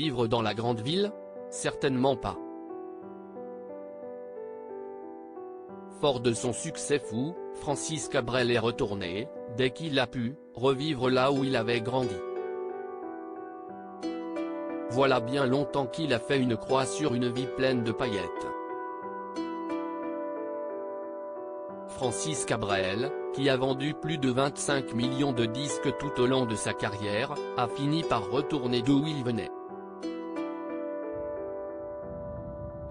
vivre dans la grande ville? Certainement pas. Fort de son succès fou, Francis Cabrel est retourné, dès qu'il a pu, revivre là où il avait grandi. Voilà bien longtemps qu'il a fait une croix sur une vie pleine de paillettes. Francis Cabrel, qui a vendu plus de 25 millions de disques tout au long de sa carrière, a fini par retourner d'où il venait.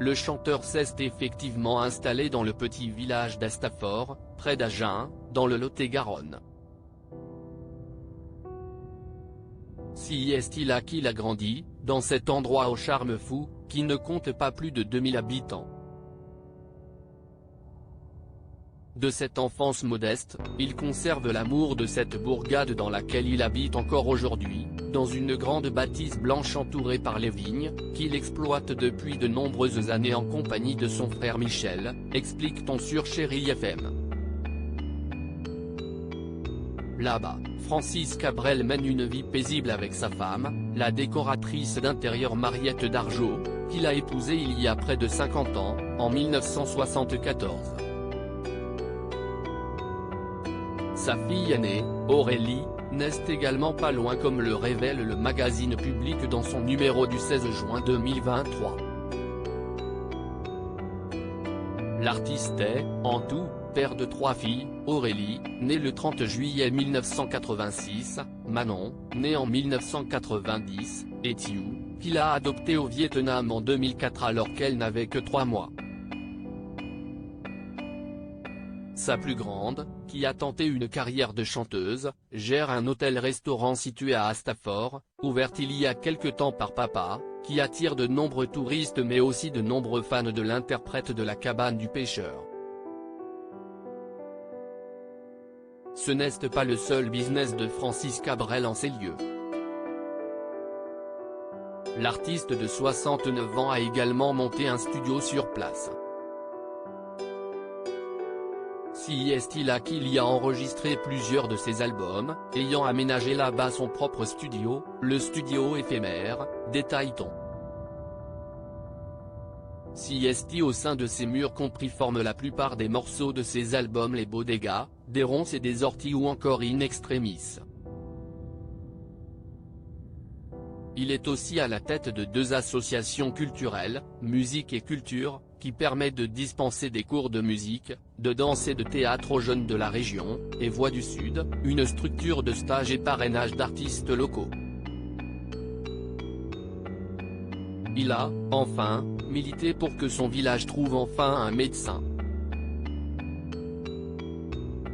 Le chanteur s'est effectivement installé dans le petit village d'Astafort, près d'Agen, dans le Lot-et-Garonne. Si est-il là qu'il a grandi, dans cet endroit au charme fou, qui ne compte pas plus de 2000 habitants. De cette enfance modeste, il conserve l'amour de cette bourgade dans laquelle il habite encore aujourd'hui, dans une grande bâtisse blanche entourée par les vignes, qu'il exploite depuis de nombreuses années en compagnie de son frère Michel, explique-t-on sur Chérie FM. Là-bas, Francis Cabrel mène une vie paisible avec sa femme, la décoratrice d'intérieur Mariette Dargeau, qu'il a épousée il y a près de 50 ans, en 1974. Sa fille aînée, Aurélie, n'est également pas loin comme le révèle le magazine Public dans son numéro du 16 juin 2023. L'artiste est, en tout, père de 3 filles, Aurélie, née le 30 juillet 1986, Manon, née en 1990, et Thiou, qu'il a adoptée au Vietnam en 2004 alors qu'elle n'avait que 3 mois. Sa plus grande, qui a tenté une carrière de chanteuse, gère un hôtel-restaurant situé à Astafort, ouvert il y a quelque temps par papa, qui attire de nombreux touristes mais aussi de nombreux fans de l'interprète de La Cabane du Pêcheur. Ce n'est pas le seul business de Francis Cabrel en ces lieux. L'artiste de 69 ans a également monté un studio sur place. Si est-il là qu'il y a enregistré plusieurs de ses albums, ayant aménagé là-bas son propre studio, le studio éphémère, détaille-t-on. Si est-il au sein de ses murs compris forme la plupart des morceaux de ses albums Les Bodegas, des Ronces et des Orties ou encore In Extremis. Il est aussi à la tête de 2 associations culturelles, Musique et Culture, qui permet de dispenser des cours de musique, de danse et de théâtre aux jeunes de la région, et Voix du Sud, une structure de stage et parrainage d'artistes locaux. Il a, enfin, milité pour que son village trouve enfin un médecin.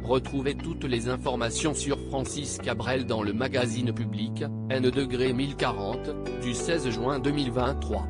Retrouvez toutes les informations sur Francis Cabrel dans le magazine Public, N°1040, du 16 juin 2023.